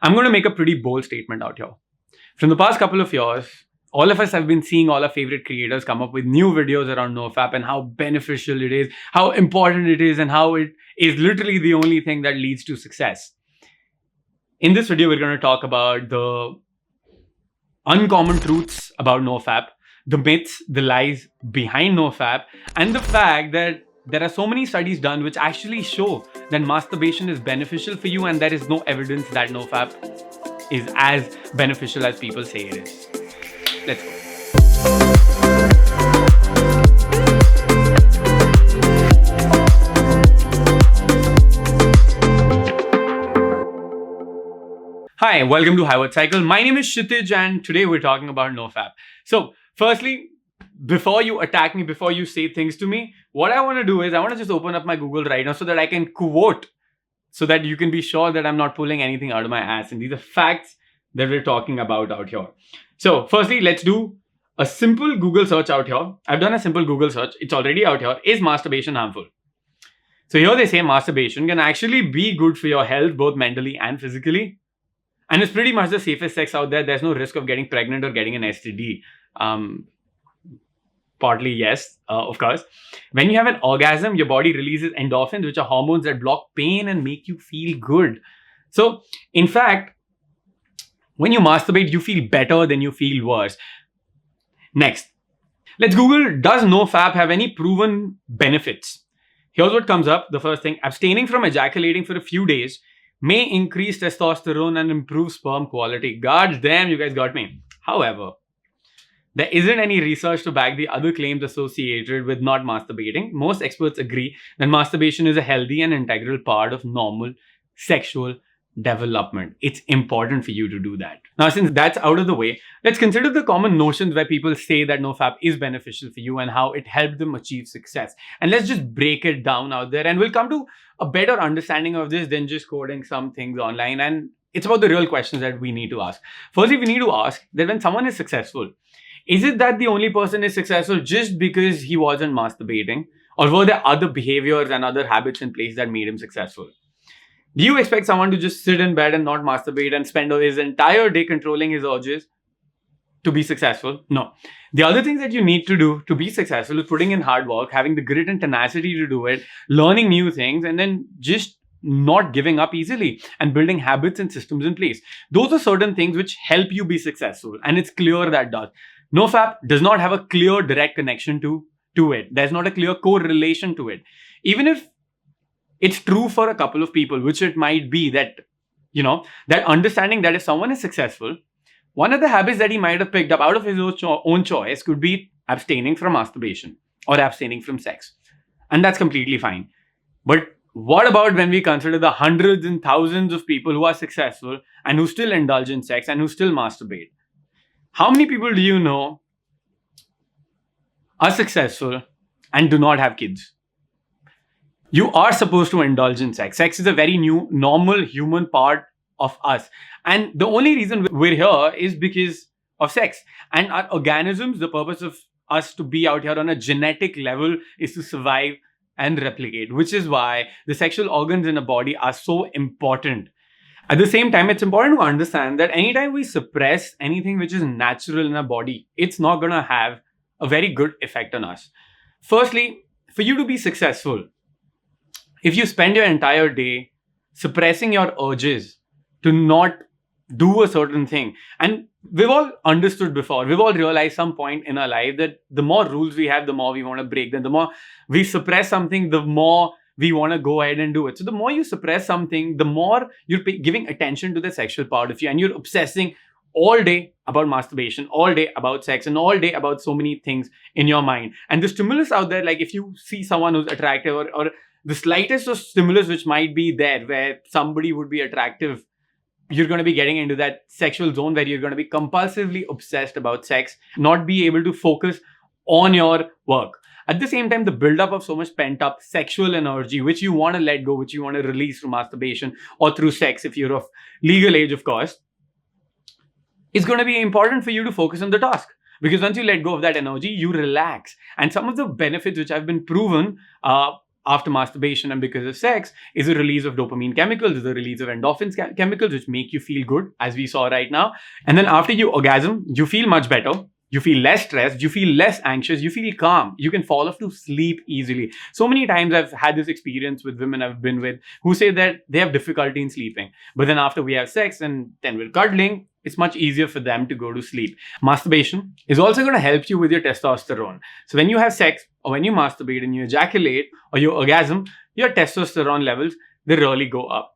I'm going to make a pretty bold statement out here. From the past couple of years, all of us have been seeing all our favorite creators come up with new videos around NoFap and how beneficial it is, how important it is, and how it is literally the only thing that leads to success. In this video, we're going to talk about the uncommon truths about NoFap, the myths, the lies behind NoFap, and the fact that there are so many studies done which actually show that masturbation is beneficial for you, and there is no evidence that NoFap is as beneficial as people say it is. Let's go. Hi, welcome to Highword Cycle. My name is Kshitij and today we're talking about NoFap. So, firstly, before you attack me, before you say things to me, what I want to do is I want to just open up my Google right now so that I can quote, so that you can be sure that I'm not pulling anything out of my ass. And these are facts that we're talking about out here. So, firstly, let's do a simple Google search out here. I've done a simple Google search. It's already out here. Is masturbation harmful? So here they say masturbation can actually be good for your health, both mentally and physically. And it's pretty much the safest sex out there. There's no risk of getting pregnant or getting an STD. Partly, yes, of course. When you have an orgasm, your body releases endorphins, which are hormones that block pain and make you feel good. So, in fact, when you masturbate, you feel better than you feel worse. Next, let's Google, does NoFap have any proven benefits? Here's what comes up. The first thing, abstaining from ejaculating for a few days may increase testosterone and improve sperm quality. God damn, you guys got me. However, there isn't any research to back the other claims associated with not masturbating. Most experts agree that masturbation is a healthy and integral part of normal sexual development. It's important for you to do that. Now, since that's out of the way, let's consider the common notions where people say that NoFap is beneficial for you and how it helped them achieve success. And let's just break it down out there, and we'll come to a better understanding of this than just quoting some things online. And it's about the real questions that we need to ask. Firstly, we need to ask that when someone is successful, is it that the only person is successful just because he wasn't masturbating? Or were there other behaviors and other habits in place that made him successful? Do you expect someone to just sit in bed and not masturbate and spend his entire day controlling his urges to be successful? No. The other things that you need to do to be successful is putting in hard work, having the grit and tenacity to do it, learning new things, and then just not giving up easily and building habits and systems in place. Those are certain things which help you be successful, and it's clear that does. NoFap does not have a clear direct connection to it. There's not a clear correlation to it. Even if it's true for a couple of people, which it might be, that, that understanding that if someone is successful, one of the habits that he might have picked up out of his own choice could be abstaining from masturbation or abstaining from sex. And that's completely fine. But what about when we consider the hundreds and thousands of people who are successful and who still indulge in sex and who still masturbate? How many people do you know are successful and do not have kids? You are supposed to indulge in sex. Sex is a very new, normal human part of us. And the only reason we're here is because of sex. And our organisms, the purpose of us to be out here on a genetic level is to survive and replicate, which is why the sexual organs in a body are so important. At the same time, it's important to understand that anytime we suppress anything which is natural in our body, it's not going to have a very good effect on us. Firstly, for you to be successful, if you spend your entire day suppressing your urges to not do a certain thing, and we've all understood before, we've all realized some point in our life that the more rules we have, the more we want to break them. The more we suppress something, the more we want to go ahead and do it. So the more you suppress something, the more you're giving attention to the sexual part of you, and you're obsessing all day about masturbation, all day about sex, and all day about so many things in your mind. And the stimulus out there, like if you see someone who's attractive, or the slightest of stimulus which might be there where somebody would be attractive, you're going to be getting into that sexual zone where you're going to be compulsively obsessed about sex, not be able to focus on your work. At the same time, the buildup of so much pent-up sexual energy, which you want to let go, which you want to release through masturbation or through sex, if you're of legal age, of course, is going to be important for you to focus on the task. Because once you let go of that energy, you relax. And some of the benefits which have been proven after masturbation and because of sex is a release of dopamine chemicals, is a release of endorphins chemicals, which make you feel good, as we saw right now. And then after you orgasm, you feel much better. You feel less stressed, you feel less anxious, you feel calm, you can fall off to sleep easily. So many times I've had this experience with women I've been with who say that they have difficulty in sleeping. But then after we have sex and then we're cuddling, it's much easier for them to go to sleep. Masturbation is also going to help you with your testosterone. So when you have sex or when you masturbate and you ejaculate or you orgasm, your testosterone levels, they really go up.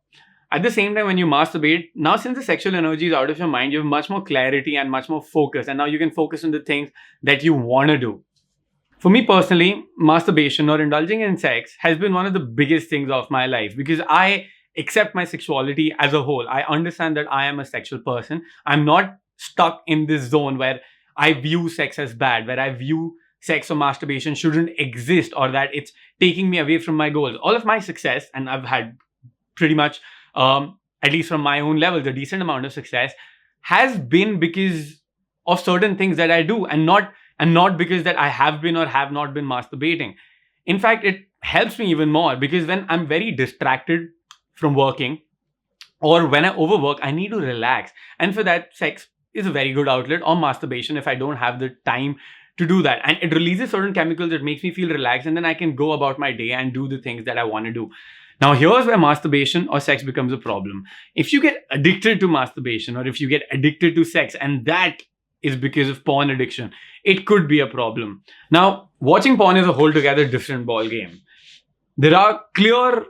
At the same time, when you masturbate, now since the sexual energy is out of your mind, you have much more clarity and much more focus. And now you can focus on the things that you want to do. For me personally, masturbation or indulging in sex has been one of the biggest things of my life because I accept my sexuality as a whole. I understand that I am a sexual person. I'm not stuck in this zone where I view sex as bad, where I view sex or masturbation shouldn't exist or that it's taking me away from my goals. All of my success, and I've had pretty much at least from my own levels, a decent amount of success has been because of certain things that I do and not because that I have been or have not been masturbating. In fact, it helps me even more because when I'm very distracted from working or when I overwork, I need to relax. And for that, sex is a very good outlet, or masturbation if I don't have the time to do that. And it releases certain chemicals that makes me feel relaxed, and then I can go about my day and do the things that I want to do. Now, here's where masturbation or sex becomes a problem. If you get addicted to masturbation or if you get addicted to sex, and that is because of porn addiction, it could be a problem. Now, watching porn is a whole together different ball game. There are clear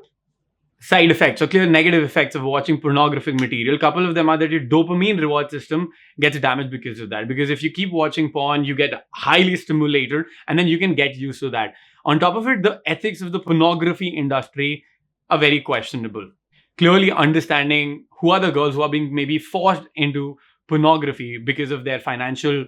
side effects or clear negative effects of watching pornographic material. A couple of them are that your dopamine reward system gets damaged because of that. Because if you keep watching porn, you get highly stimulated and then you can get used to that. On top of it, the ethics of the pornography industry are very questionable. Clearly understanding who are the girls who are being maybe forced into pornography because of their financial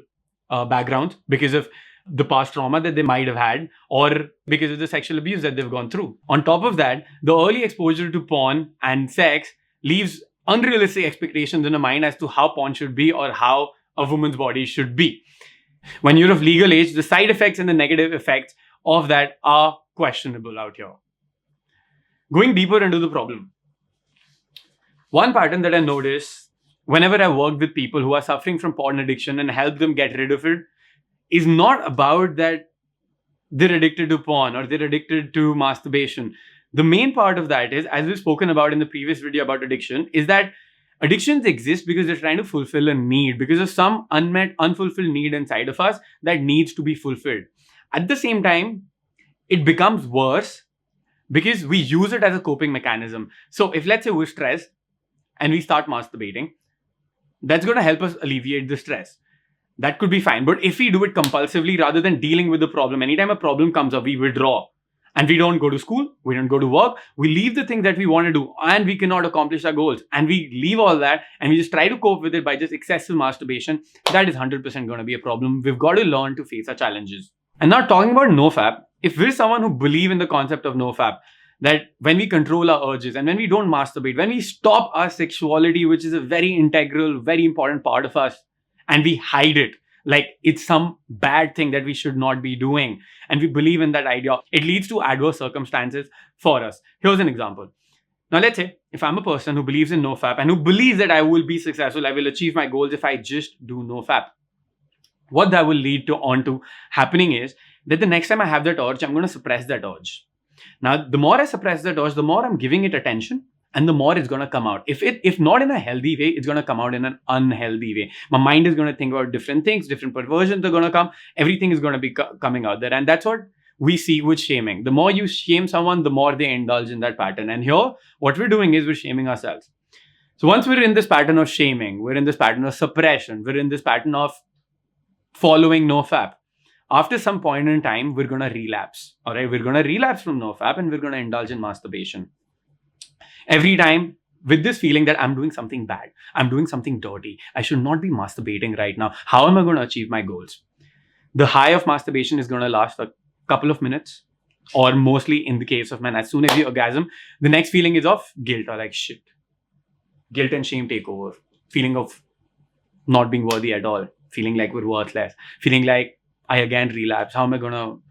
background, because of the past trauma that they might have had, or because of the sexual abuse that they've gone through. On top of that, the early exposure to porn and sex leaves unrealistic expectations in the mind as to how porn should be or how a woman's body should be. When you're of legal age, the side effects and the negative effects of that are questionable out here. Going deeper into the problem, one pattern that I notice whenever I work with people who are suffering from porn addiction and help them get rid of it is not about that they're addicted to porn or they're addicted to masturbation. The main part of that is, as we've spoken about in the previous video about addiction, is that addictions exist because they're trying to fulfill a need, because of some unmet, unfulfilled need inside of us that needs to be fulfilled. At the same time, it becomes worse because we use it as a coping mechanism. So if, let's say, we're stressed and we start masturbating, that's going to help us alleviate the stress. That could be fine. But if we do it compulsively rather than dealing with the problem, anytime a problem comes up, we withdraw. And we don't go to school, we don't go to work, we leave the things that we want to do and we cannot accomplish our goals. And we leave all that and we just try to cope with it by just excessive masturbation. That is 100% going to be a problem. We've got to learn to face our challenges. And now talking about NoFap, if we're someone who believes in the concept of NoFap, that when we control our urges and when we don't masturbate, when we stop our sexuality, which is a very integral, very important part of us, and we hide it like it's some bad thing that we should not be doing, and we believe in that idea, it leads to adverse circumstances for us. Here's an example. Now, let's say if I'm a person who believes in NoFap and who believes that I will be successful, I will achieve my goals if I just do NoFap. What that will lead to onto happening is that the next time I have that urge, I'm going to suppress that urge. Now, the more I suppress that urge, the more I'm giving it attention and the more it's going to come out. If not in a healthy way, it's going to come out in an unhealthy way. My mind is going to think about different things, different perversions are going to come. Everything is going to be coming out there. And that's what we see with shaming. The more you shame someone, the more they indulge in that pattern. And here, what we're doing is we're shaming ourselves. So once we're in this pattern of shaming, we're in this pattern of suppression, we're in this pattern of following NoFap. After some point in time, we're going to relapse. All right, we're going to relapse from NoFap and we're going to indulge in masturbation. Every time with this feeling that I'm doing something bad, I'm doing something dirty, I should not be masturbating right now. How am I going to achieve my goals? The high of masturbation is going to last a couple of minutes, or mostly in the case of men, as soon as you orgasm, the next feeling is of guilt or like shit. Guilt and shame take over. Feeling of not being worthy at all. Feeling like we're worthless. Feeling like I again relapse. How am I going to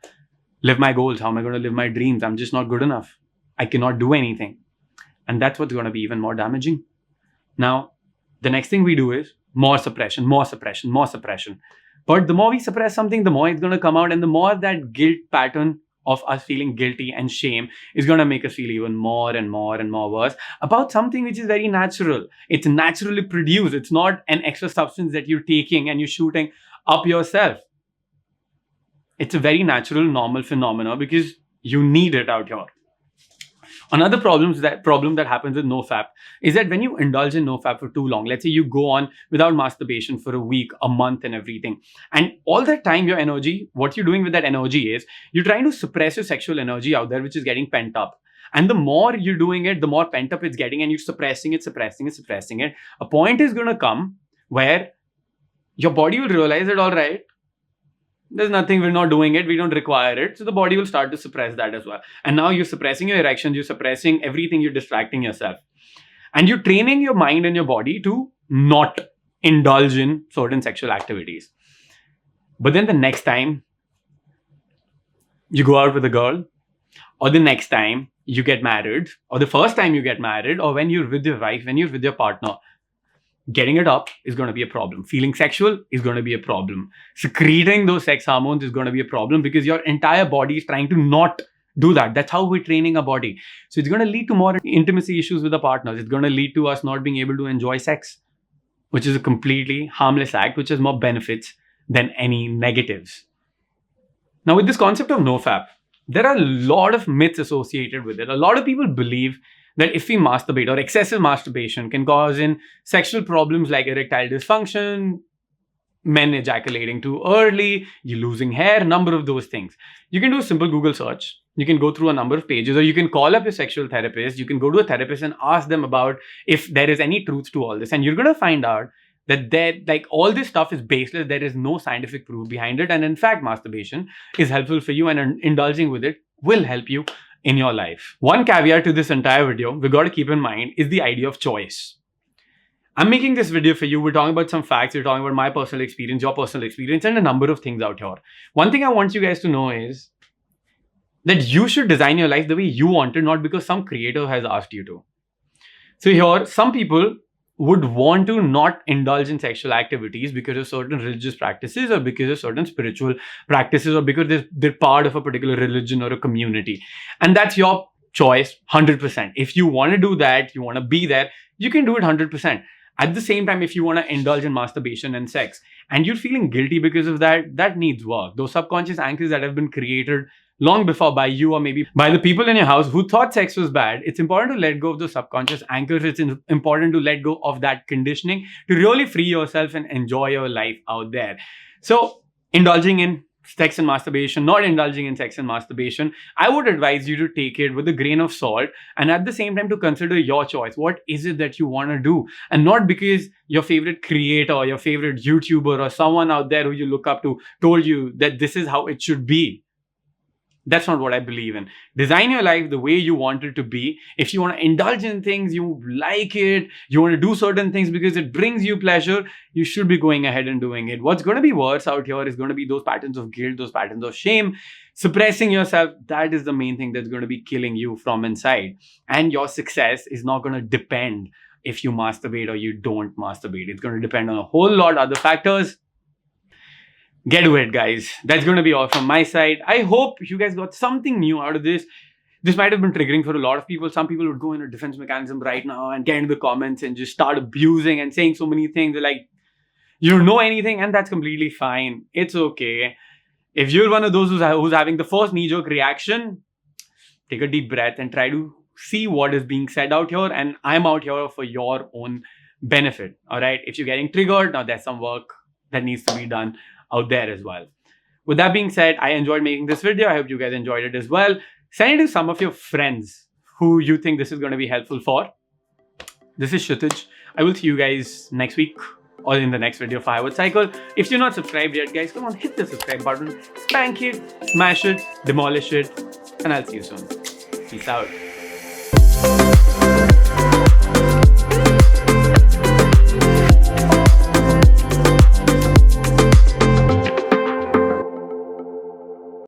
live my goals? How am I going to live my dreams? I'm just not good enough. I cannot do anything. And that's what's going to be even more damaging. Now, the next thing we do is more suppression, more suppression, more suppression. But the more we suppress something, the more it's going to come out, and the more that guilt pattern of us feeling guilty and shame is going to make us feel even more and more and more worse about something which is very natural. It's naturally produced. It's not an extra substance that you're taking and you're shooting up yourself. It's a very natural, normal phenomenon because you need it out here. Another problem that happens with NoFap is that when you indulge in NoFap for too long, let's say you go on without masturbation for a week, a month, and everything, and all that time your energy, what you're doing with that energy is you're trying to suppress your sexual energy out there, which is getting pent up. And the more you're doing it, the more pent up it's getting, and you're suppressing it. A point is going to come where your body will realize that, all right, there's nothing, we're not doing it, we don't require it. So the body will start to suppress that as well. And now you're suppressing your erections, you're suppressing everything, you're distracting yourself. And you're training your mind and your body to not indulge in certain sexual activities. But then the next time you go out with a girl, or the next time you get married, or the first time you get married, or when you're with your wife, when you're with your partner, getting it up is going to be a problem. Feeling sexual is going to be a problem. Secreting those sex hormones is going to be a problem because your entire body is trying to not do that. That's how we're training our body. So it's going to lead to more intimacy issues with the partners. It's going to lead to us not being able to enjoy sex, which is a completely harmless act, which has more benefits than any negatives. Now, with this concept of NoFap, there are a lot of myths associated with it. A lot of people believe that if we masturbate or excessive masturbation can cause in sexual problems like erectile dysfunction, men ejaculating too early, you losing hair, number of those things. You can do a simple Google search. You can go through a number of pages, or you can call up your sexual therapist. You can go to a therapist and ask them about if there is any truth to all this. And you're going to find out that all this stuff is baseless. There is no scientific proof behind it. And in fact, masturbation is helpful for you, and indulging with it will help you in your life. One caveat to this entire video we got to keep in mind is the idea of choice. I'm making this video for you. We're talking about some facts. We're talking about my personal experience, your personal experience, and a number of things out here. One thing I want you guys to know is that you should design your life the way you want it, not because some creator has asked you to. So here, some people would want to not indulge in sexual activities because of certain religious practices, or because of certain spiritual practices, or because they're part of a particular religion or a community. And that's your choice, 100%. If you want to do that, you want to be there, you can do it 100%. At the same time, if you want to indulge in masturbation and sex, and you're feeling guilty because of that, that needs work. Those subconscious anchors that have been created long before by you, or maybe by the people in your house who thought sex was bad, it's important to let go of those subconscious anchors. It's important to let go of that conditioning to really free yourself and enjoy your life out there. So, indulging in sex and masturbation, not indulging in sex and masturbation, I would advise you to take it with a grain of salt, and at the same time to consider your choice. What is it that you want to do? And not because your favorite creator or your favorite YouTuber or someone out there who you look up to told you that this is how it should be. That's not what I believe in. Design your life the way you want it to be. If you want to indulge in things, you like it, you want to do certain things because it brings you pleasure, you should be going ahead and doing it. What's going to be worse out here is going to be those patterns of guilt, those patterns of shame, suppressing yourself. That is the main thing that's going to be killing you from inside. And your success is not going to depend if you masturbate or you don't masturbate. It's going to depend on a whole lot of other factors. Get to it, guys. That's going to be all from my side. I hope you guys got something new out of this. This might have been triggering for a lot of people. Some people would go in a defense mechanism right now and get into the comments and just start abusing and saying so many things. They're like, you don't know anything, and that's completely fine. It's okay. If you're one of those who's having the first knee-jerk reaction, take a deep breath and try to see what is being said out here. And I'm out here for your own benefit. All right. If you're getting triggered, now there's some work that needs to be done out there as well. With that being said, I enjoyed making this video. I hope you guys enjoyed it as well. Send it to some of your friends who you think this is going to be helpful for. This is Kshitij. I will see you guys next week or in the next video of High Cycle. If you're not subscribed yet, guys, come on, hit the subscribe button, spank it, smash it, demolish it, and I'll see you soon. Peace out.